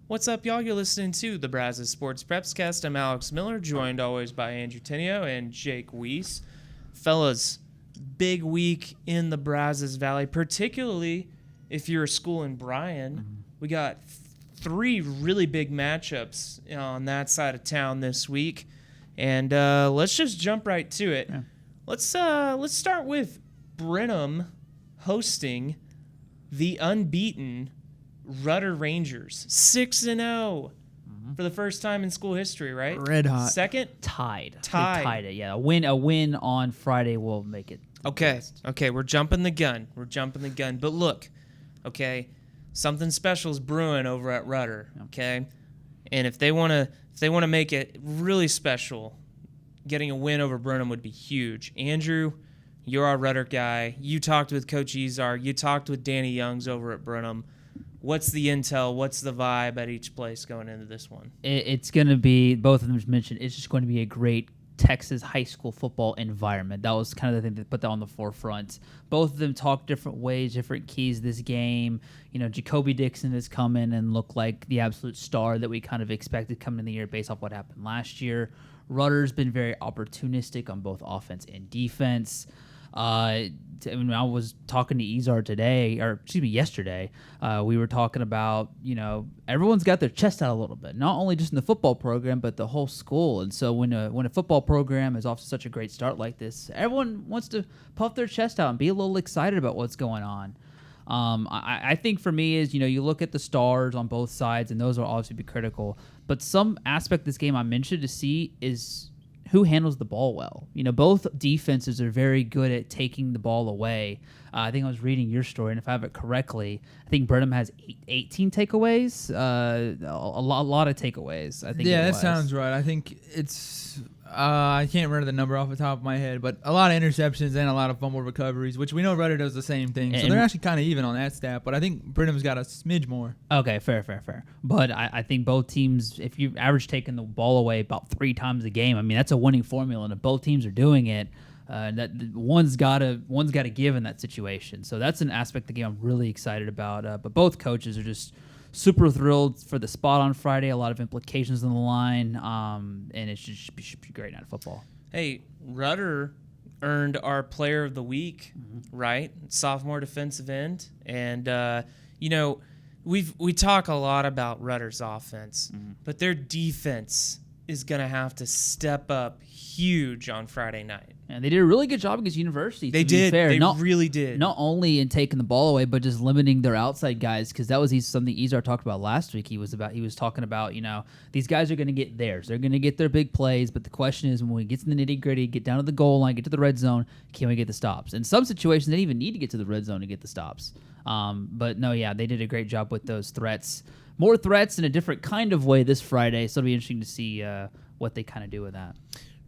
What's up, y'all? You're listening to the Brazos Sports Prepscast. I'm Alex Miller, joined always by Andrew Tenio and Jake Weiss. Fellas, big week in the Brazos Valley, particularly if you're a school in Bryan. We got three really big matchups on that side of town this week, and let's just jump right to it. Yeah. Let's start with Brenham hosting the unbeaten Rudder Rangers, 6-0 for the first time in school history, right? Red hot. Tied it. Yeah, a win on Friday will make it. Okay, we're jumping the gun. But look, okay, something special is brewing over at Rudder, okay? And if they want to make it really special, getting a win over Brenham would be huge. Andrew, you're our Rudder guy. You talked with Coach Izar. You talked with Danny Youngs over at Brenham. What's the intel? What's the vibe at each place going into this one? It's going to be, both of them mentioned, it's just going to be a great Texas high school football environment. That was kind of the thing that put that on the forefront. Both of them talk different ways, different keys this game. You know, Jacoby Dixon has come in and looked like the absolute star that we kind of expected coming in the year based off what happened last year. Rudder's been very opportunistic on both offense and defense. I was talking to Izar yesterday. We were talking about, everyone's got their chest out a little bit, not only just in the football program, but the whole school. And so when a football program is off to such a great start like this, everyone wants to puff their chest out and be a little excited about what's going on. I think for me is, you look at the stars on both sides, and those will obviously be critical. But some aspect of this game I'm interested to see is who handles the ball well. Both defenses are very good at taking the ball away. I think I was reading your story, and if I have it correctly, I think Brenham has 18 takeaways, a lot of takeaways. I think. Yeah, that sounds right. I think it's I can't remember the number off the top of my head, but a lot of interceptions and a lot of fumble recoveries, which we know Rudder does the same thing. So they're actually kind of even on that stat, but I think Brenham's got a smidge more. Okay, fair. But I think both teams, if you average taking the ball away about 3 times a game, I mean, that's a winning formula, and if both teams are doing it, that one's got to give in that situation. So that's an aspect of the game I'm really excited about. But both coaches are just super thrilled for the spot on Friday. A lot of implications on the line, and it should be a great night of football. Hey, Rudder earned our Player of the Week, right? Sophomore defensive end, and we talk a lot about Rudder's offense, but their defense is going to have to step up huge on Friday night. And they did a really good job against University. They did. They really did. Not only in taking the ball away, but just limiting their outside guys, because that was something Izar talked about last week. He was talking about, these guys are going to get theirs. They're going to get their big plays, but the question is, when we get to the nitty-gritty, get down to the goal line, get to the red zone, can we get the stops? In some situations, they didn't even need to get to the red zone to get the stops. But no, yeah, they did a great job with those threats. More threats in a different kind of way this Friday, so it'll be interesting to see what they kind of do with that.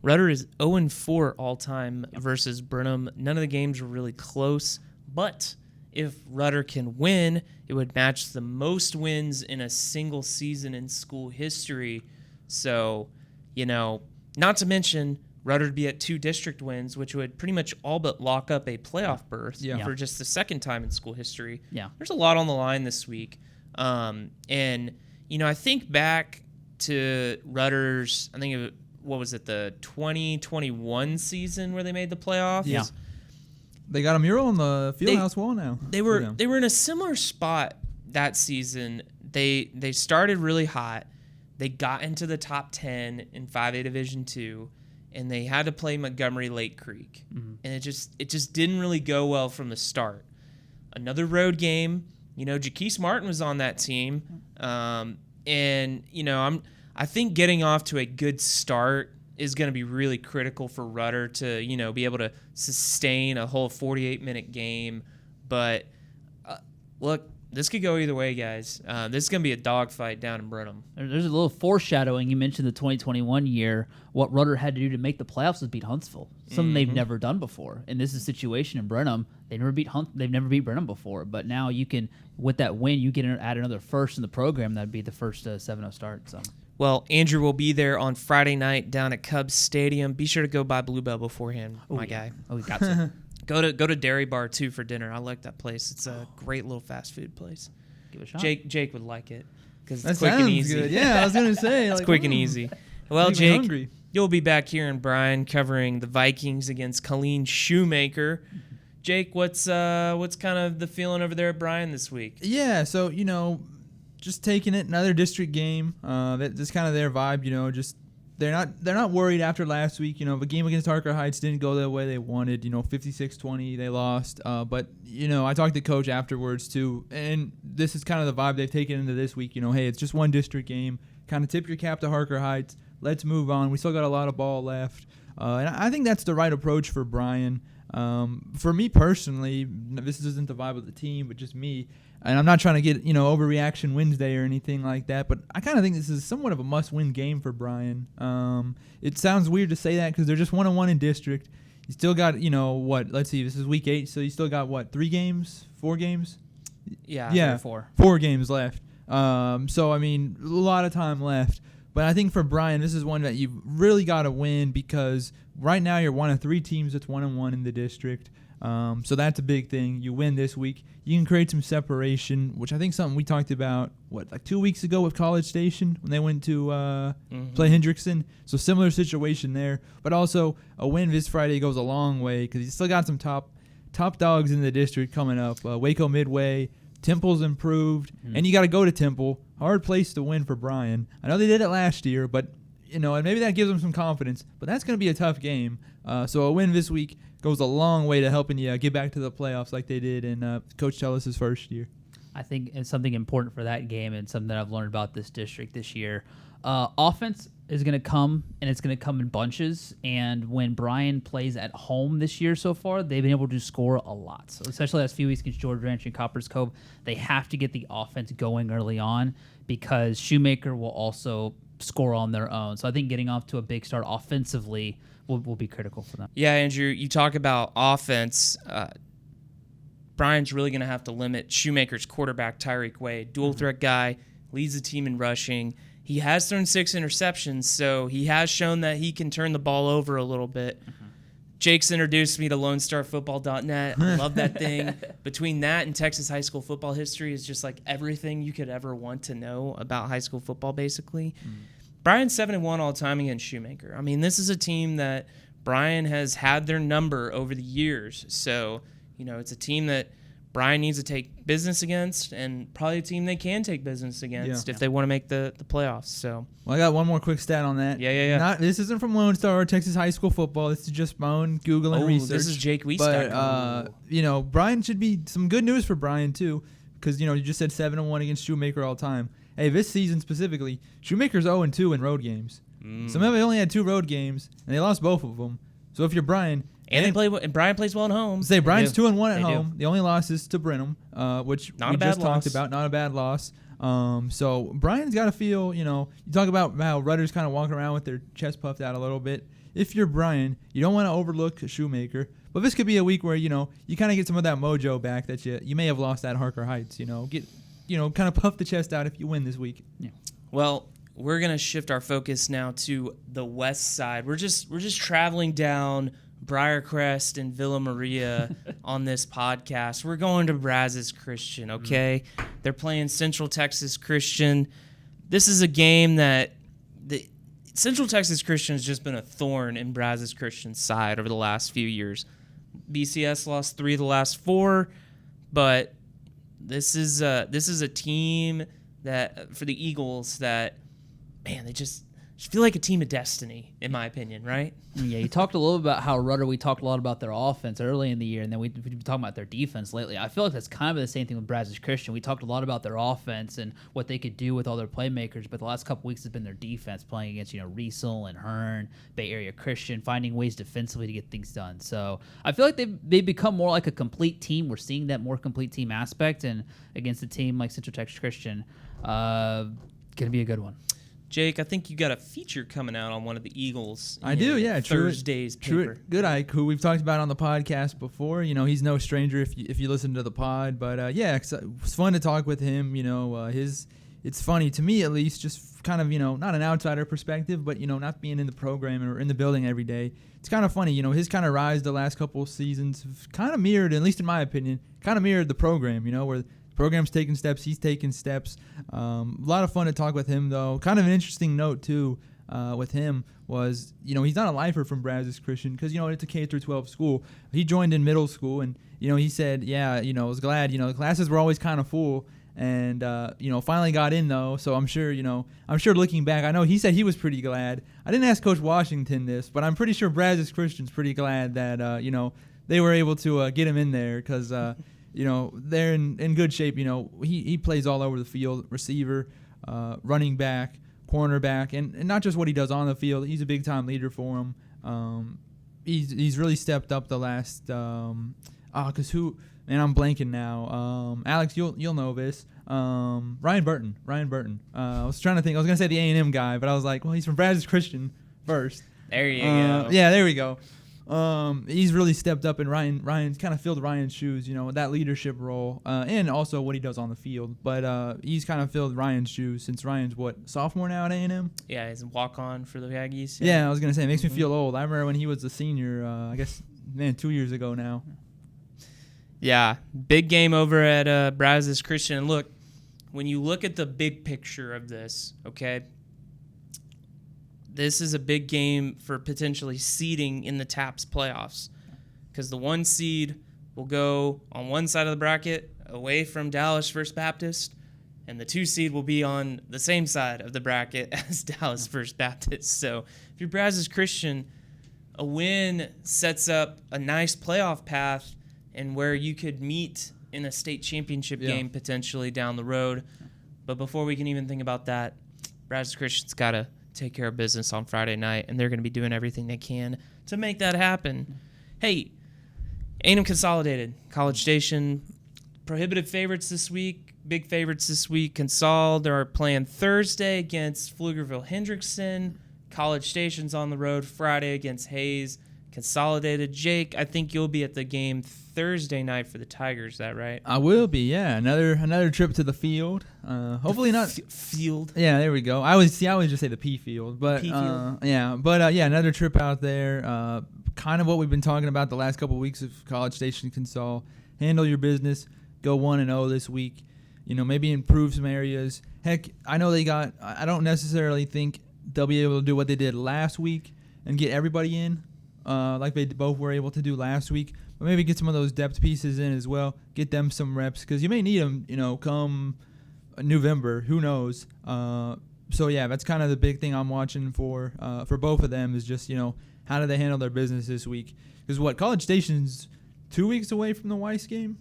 Rudder is 0-4 all-time versus Brenham. None of the games were really close, but if Rudder can win, it would match the most wins in a single season in school history. So, not to mention Rudder would be at 2 district wins, which would pretty much all but lock up a playoff berth for just the second time in school history. Yeah. There's a lot on the line this week. I think back to Rudder's, the 2021 season where they made the playoffs? Yeah. They got a mural on the fieldhouse wall now. They were in a similar spot that season. They started really hot. They got into the top 10 in 5A Division II, and they had to play Montgomery Lake Creek. And it just didn't really go well from the start. Another road game. Jaquise Martin was on that team. I think getting off to a good start is going to be really critical for Rudder to, be able to sustain a whole 48-minute game. But, look, this could go either way, guys. This is going to be a dogfight down in Brenham. There's a little foreshadowing. You mentioned the 2021 year. What Rudder had to do to make the playoffs was beat Huntsville, something they've never done before. And this is a situation in Brenham. They've never beat Brenham before. But now you can, with that win, you can add another first in the program. That'd be the first 7-0 start. So. Well, Andrew will be there on Friday night down at Cubs Stadium. Be sure to go by Bluebell beforehand, guy. Oh, we got to. Go to Dairy Bar, too, for dinner. I like that place. It's a great little fast food place. Give it a shot. Jake would like it. because That it's quick and sounds easy. good. Yeah, I was gonna say It's quick and easy. Well, Make me Jake, hungry. you'll be back here in Bryan covering the Vikings against Colleen Shoemaker. Jake, what's kind of the feeling over there at Bryan this week? Yeah, so just taking it, another district game. That's kind of their vibe. Just they're not worried after last week. The game against Harker Heights didn't go the way they wanted. 56-20, they lost. But I talked to coach afterwards too, and this is kind of the vibe they've taken into this week. Hey, it's just one district game. Kind of tip your cap to Harker Heights. Let's move on. We still got a lot of ball left, and I think that's the right approach for Bryan. For me personally, this isn't the vibe of the team, but just me. And I'm not trying to get, overreaction Wednesday or anything like that, but I kind of think this is somewhat of a must-win game for Bryan. It sounds weird to say that because they're just 1-1 in district. You still got, let's see, this is week 8, so you still got, 3 games? 4 games? Yeah, 4. 4 games left. So, a lot of time left. But I think for Bryan, this is one that you've really got to win because right now you're one of 3 teams that's 1-1 in the district. So that's a big thing. You win this week. You can create some separation, which I think something we talked about, 2 weeks ago with College Station when they went to play Hendrickson. So similar situation there. But also a win this Friday goes a long way because you still got some top dogs in the district coming up. Waco Midway, Temple's improved, and you got to go to Temple. Hard place to win for Bryan. I know they did it last year, but and maybe that gives them some confidence. But that's going to be a tough game. So a win this week goes a long way to helping you get back to the playoffs like they did in Coach Tellis' first year. I think it's something important for that game and something that I've learned about this district this year. Offense is going to come, and it's going to come in bunches. And when Bryan plays at home this year so far, they've been able to score a lot. So especially last few weeks against George Ranch and Coppers Cove, they have to get the offense going early on because Shoemaker will also score on their own. So I think getting off to a big start offensively will be critical for them. Yeah, Andrew, you talk about offense. Bryan's really going to have to limit Shoemaker's quarterback, Tyreek Wade. Dual threat guy, leads the team in rushing. He has thrown 6 interceptions, so he has shown that he can turn the ball over a little bit. Jake's introduced me to LoneStarFootball.net. I love that thing. Between that and Texas high school football history is just like everything you could ever want to know about high school football, basically. Bryan's 7-1 all time against Shoemaker. This is a team that Bryan has had their number over the years. So, it's a team that Bryan needs to take business against, and probably a team they can take business against if they want to make the playoffs. So, well, I got one more quick stat on that. Yeah. This isn't from Lone Star or Texas high school football. This is just my own Google and research. This is Jake Weiss. But Bryan should be some good news for Bryan too, because you just said 7-1 against Shoemaker all time. Hey, this season specifically, Shoemaker's 0-2 in road games. Some of them only had 2 road games, and they lost both of them. So if you're Bryan, and Bryan plays well at home. Say Bryan's 2-1 at home. The only loss is to Brenham, which not we a bad just loss. talked about. Not a bad loss. So Bryan's got to feel, you talk about how rudders kind of walk around with their chest puffed out a little bit. If you're Bryan, you don't want to overlook Shoemaker. But this could be a week where, you kind of get some of that mojo back that you may have lost at Harker Heights. Get, kind of puff the chest out if you win this week. Yeah. Well, we're gonna shift our focus now to the west side. We're just traveling down Briarcrest and Villa Maria on this podcast. We're going to Brazos Christian, okay? They're playing Central Texas Christian. This is a game that the Central Texas Christian has just been a thorn in Brazos Christian's side over the last few years. BCS lost 3 of the last 4, but this is a team that for the Eagles that, man, they just feel like a team of destiny, in my opinion, right? Yeah, you talked a little about how Rudder, we talked a lot about their offense early in the year, and then we've been talking about their defense lately. I feel like that's kind of the same thing with Brazos Christian. We talked a lot about their offense and what they could do with all their playmakers, but the last couple weeks has been their defense, playing against, Riesel and Hearn, Bay Area Christian, finding ways defensively to get things done. So I feel like they've become more like a complete team. We're seeing that more complete team aspect, and against a team like Central Texas Christian, going to be a good one. Jake, I think you got a feature coming out on one of the Eagles. I do, yeah. Thursday's paper. Good Ike, who we've talked about on the podcast before. He's no stranger if you listen to the pod. But it's fun to talk with him. It's funny to me at least, just kind of not an outsider perspective, but not being in the program or in the building every day. It's kind of funny, his kind of rise the last couple of seasons kind of mirrored, at least in my opinion, kind of mirrored the program. Where the Program's taking steps. He's taking steps. A lot of fun to talk with him, though. Kind of an interesting note, too, with him was, he's not a lifer from Brazos Christian because, it's a K-12 school. He joined in middle school, and, he said, was glad, the classes were always kind of full. And, finally got in, though. So I'm sure looking back, I know he said he was pretty glad. I didn't ask Coach Washington this, but I'm pretty sure Brazos Christian's pretty glad that, they were able to get him in there because, they're in good shape. He plays all over the field, receiver, running back, cornerback, and not just what he does on the field. He's a big-time leader for him. He's really stepped up the last because who – and I'm blanking now. Alex, you'll know this. Ryan Burton. I was trying to think. I was going to say the A&M guy, but I was like, well, he's from Brazos Christian first. There you go. Yeah, there we go. He's really stepped up, and Ryan's kind of filled Ryan's shoes, that leadership role, and also what he does on the field. But he's kind of filled Ryan's shoes since Ryan's, sophomore now at A&M? Yeah, he's a walk-on for the Aggies. Yeah, I was going to say, it makes me feel old. I remember when he was a senior, I guess, 2 years ago now. Yeah, big game over at Brazos Christian. And look, when you look at the big picture of this, okay, this is a big game for potentially seeding in the TAPS playoffs because the 1 seed will go on one side of the bracket away from Dallas First Baptist, and the 2 seed will be on the same side of the bracket as Dallas First Baptist. So if you're Brazos Christian, a win sets up a nice playoff path and where you could meet in a state championship game potentially down the road. But before we can even think about that, Brazos Christian's got to take care of business on Friday night, and they're going to be doing everything they can to make that happen. Hey, A&M Consolidated, College Station, prohibitive favorites this week, big favorites this week. Consol, they're playing Thursday against Pflugerville-Hendrickson. College Station's on the road Friday against Hayes. Consolidated. Jake, I think you'll be at the game Thursday night for the Tigers. Is that right? I will be. Yeah, another trip to the field. Hopefully not field. Yeah, there we go. I always just say the P field, but another trip out there. Kind of what we've been talking about the last couple of weeks of College Station Consol. Handle your business. Go 1-0 this week. Maybe improve some areas. Heck, I know I don't necessarily think they'll be able to do what they did last week and get everybody in. Like they both were able to do last week, but maybe get some of those depth pieces in as well. Get them some reps because you may need them, come November. Who knows? So yeah, that's kind of the big thing I'm watching for both of them is just how do they handle their business this week? Because College Station's 2 weeks away from the Weiss game.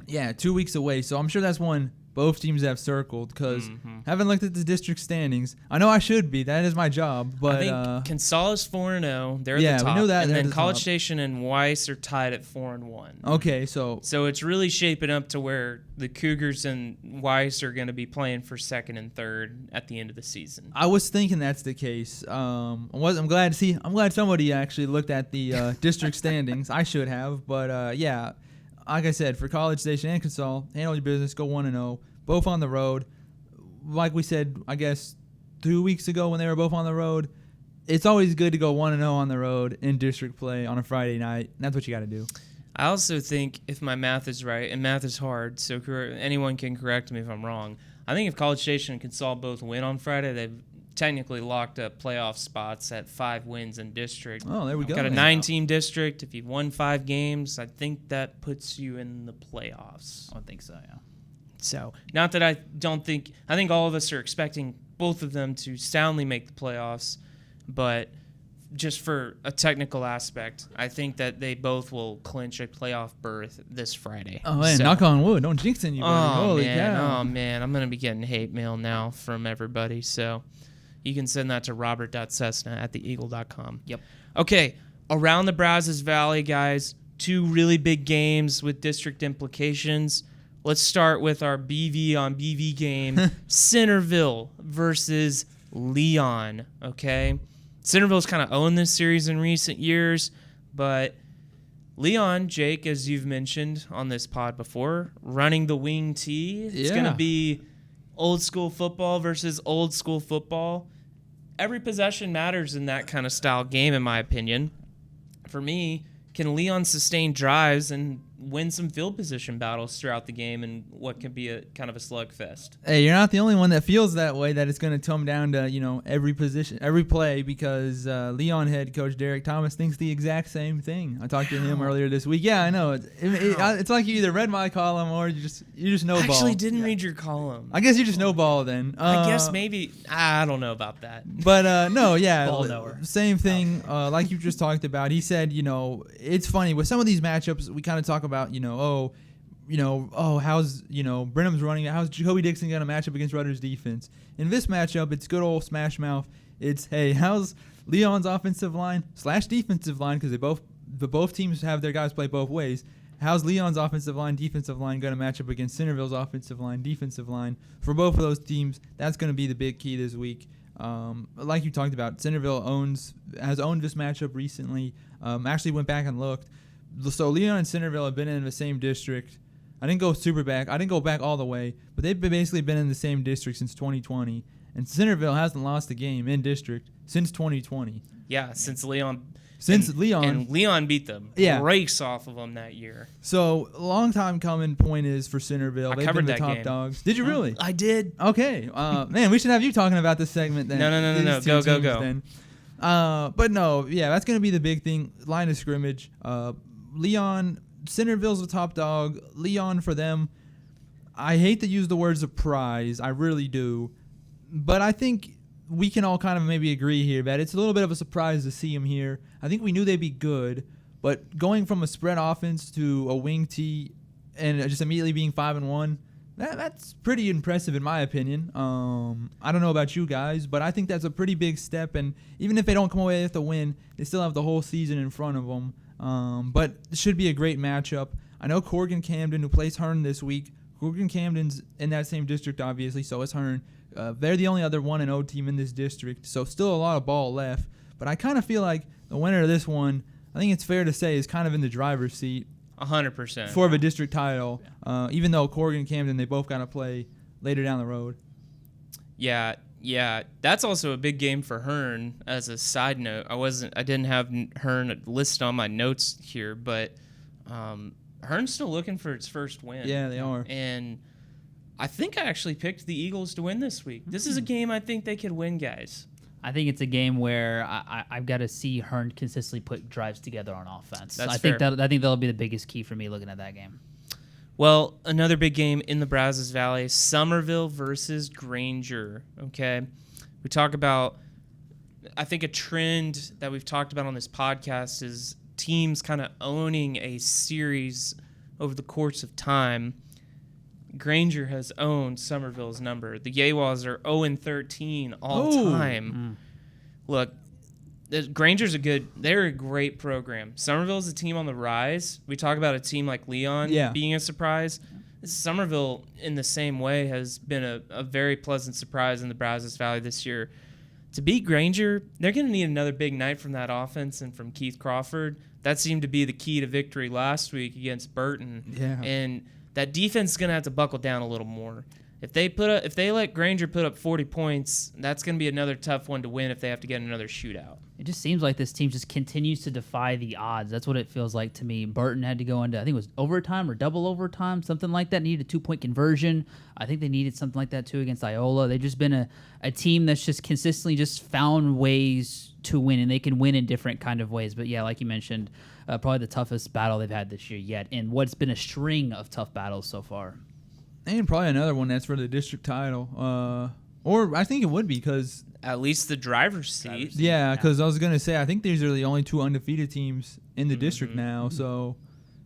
Yeah, 2 weeks away. So I'm sure that's one both teams have circled because haven't looked at the district standings. I know I should be. That is my job. But I think Consol is 4-0. They're at the top. Yeah, we knew that. And then College top. Station and Weiss are tied at 4-1. Okay, so it's really shaping up to where the Cougars and Weiss are going to be playing for second and third at the end of the season. I was thinking that's the case. I'm glad somebody actually looked at the district standings. I should have, but yeah. Like I said, for College Station and Consol, handle your business, go 1-0, both on the road. Like we said, I guess 2 weeks ago when they were both on the road, it's always good to go 1-0 on the road in district play on a Friday night. That's what you got to do. I also think, if my math is right, and math is hard, so anyone can correct me if I'm wrong, I think if College Station and Consol both win on Friday, they've technically locked up playoff spots at 5 wins in district. Oh, there we go. Got a 9-team district. If you've won 5 games, I think that puts you in the playoffs. I would think so, yeah. So, not that I think all of us are expecting both of them to soundly make the playoffs, but just for a technical aspect, I think that they both will clinch a playoff berth this Friday. Oh, man, knock on wood. Don't jinx anybody. Holy cow. Oh, man. I'm going to be getting hate mail now from everybody, so you can send that to robert.cessna@theeagle.com. Yep. Okay, around the Brazos Valley, guys, 2 really big games with district implications. Let's start with our BV on BV game, Centerville versus Leon, okay? Centerville's kind of owned this series in recent years, but Leon, Jake, as you've mentioned on this pod before, running the wing T. It's going to be old school football versus old school football. Every possession matters in that kind of style game, in my opinion. For me, can Leon sustain drives and win some field position battles throughout the game and what can be a kind of a slugfest. Hey, you're not the only one that feels that way, that it's going to come down to, every position, every play, because Leon head coach Derek Thomas thinks the exact same thing. I talked to him earlier this week. Yeah, I know. It's like you either read my column or you just know ball. I actually didn't read your column. I guess you just know ball then. I guess maybe. I don't know about that. But no, yeah. Ball knower. Same thing like you just talked about. He said, it's funny. With some of these matchups, we kind of talk about, how's, Brenham's running. How's Jacoby Dixon going to match up against Rutgers defense? In this matchup, it's good old smash mouth. It's, hey, how's Leon's offensive line / defensive line, because both teams have their guys play both ways. How's Leon's offensive line, defensive line going to match up against Centerville's offensive line, defensive line? For both of those teams, that's going to be the big key this week. Like you talked about, Centerville has owned this matchup recently. Actually went back and looked. So Leon and Centerville have been in the same district. I didn't go back all the way, but they've basically been in the same district since 2020. And Centerville hasn't lost a game in district since 2020. Yeah, since Leon. And Leon beat the brakes off of them that year. So, a long time coming point is for Centerville. They've been the top dogs. Did you really? I did. Okay. Man, we should have you talking about this segment then. No. Go. Then. But no, yeah, that's going to be the big thing. Line of scrimmage. Centerville's the top dog. Leon, for them, I hate to use the word surprise. I really do. But I think we can all kind of maybe agree here that it's a little bit of a surprise to see them here. I think we knew they'd be good, but going from a spread offense to a wing tee and just immediately being 5-1, that's pretty impressive in my opinion. I don't know about you guys, but I think that's a pretty big step. And even if they don't come away with a win, they still have the whole season in front of them. But it should be a great matchup. I know Corrigan Camden, who plays Hearn this week. Corrigan Camden's in that same district, obviously, so is Hearn. They're the only other 1-0 team in this district, so still a lot of ball left. But I kind of feel like the winner of this one, I think it's fair to say, is kind of in the driver's seat. 100%. For the district title, even though Corrigan Camden, they both got to play later down the road. Yeah, that's also a big game for Hearn. As a side note, I didn't have Hearn listed on my notes here, but Hearn's still looking for its first win. Yeah, they are. And I think I actually picked the Eagles to win this week. This is a game I think they could win, guys. I think it's a game where I've got to see Hearn consistently put drives together on offense. That's I fair. think that'll be the biggest key for me looking at that game. Well, another big game in the Brazos Valley, Somerville versus Granger. Okay, we talk about, I think a trend that we've talked about on this podcast is teams kind of owning a series over the course of time. Granger has owned Somerville's number. The Yawas are 0-13 all time. Look, Granger's they're a great program. Somerville's a team on the rise. We talk about a team like Leon being a surprise. Somerville, in the same way, has been a very pleasant surprise in the Brazos Valley this year. To beat Granger, they're going to need another big night from that offense and from Keith Crawford. That seemed to be the key to victory last week against Burton. Yeah. And that defense is going to have to buckle down a little more. If they let Granger put up 40 points, that's going to be another tough one to win if they have to get another shootout. It just seems like this team just continues to defy the odds. That's what it feels like to me. Burton had to go into, I think it was overtime or double overtime, something like that. Needed a 2-point conversion. I think they needed something like that too against Iola. They've just been a team that's just consistently just found ways to win, and they can win in different kind of ways. But yeah, like you mentioned, probably the toughest battle they've had this year yet, and what's been a string of tough battles so far. And probably another one that's for the district title. Or I think it would be because... At least the driver's seat. Yeah, because I was going to say, I think these are the only two undefeated teams in the district now. So,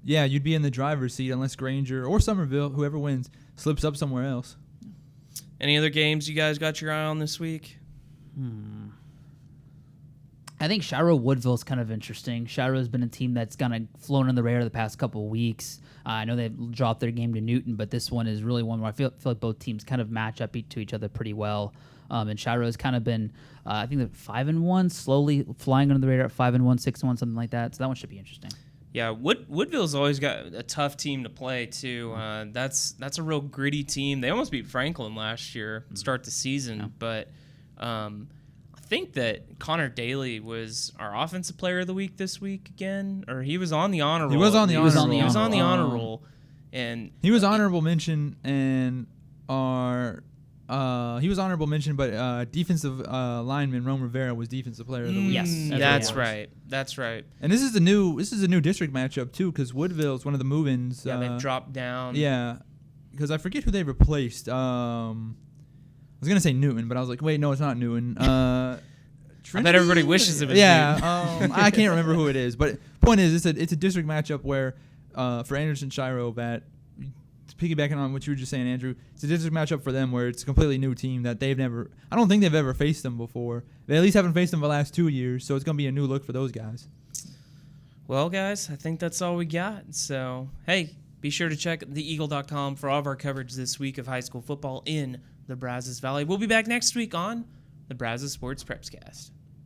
yeah, you'd be in the driver's seat unless Granger or Somerville, whoever wins, slips up somewhere else. Any other games you guys got your eye on this week? I think Shiro Woodville is kind of interesting. Shiro has been a team that's kind of flown on the radar the past couple of weeks. I know they've dropped their game to Newton, but this one is really one where I feel like both teams kind of match up to each other pretty well. And Shiro has kind of been, I think they're 5-1, slowly flying under the radar at 5-1, 6-1, something like that. So that one should be interesting. Yeah, Woodville's always got a tough team to play too. That's a real gritty team. They almost beat Franklin last year to start the season, but I think that Connor Daly was our offensive player of the week this week again, or he was on the honor roll. He was on the honor roll. He was on the honor roll, and he was honorable mention and he was honorable mention, but defensive lineman Rome Rivera was defensive player of the week. Yes, that's right. That's right. And this is a new district matchup too, because Woodville is one of the move-ins. Yeah, they've dropped down. Yeah, because I forget who they replaced. I was gonna say Newton, but I was like, wait, no, it's not Newton. I bet everybody wishes it was yeah, Newton. I can't remember who it is, but point is, it's a district matchup where for Anderson Shiro, that piggybacking on what you were just saying, Andrew, it's a district matchup for them where it's a completely new team that I don't think they've ever faced them before. They at least haven't faced them the last 2 years, so it's gonna be a new look for those guys. Well, guys, I think that's all we got. So, hey, be sure to check theeagle.com for all of our coverage this week of high school football in the Brazos Valley. We'll be back next week on the Brazos Sports Prepscast.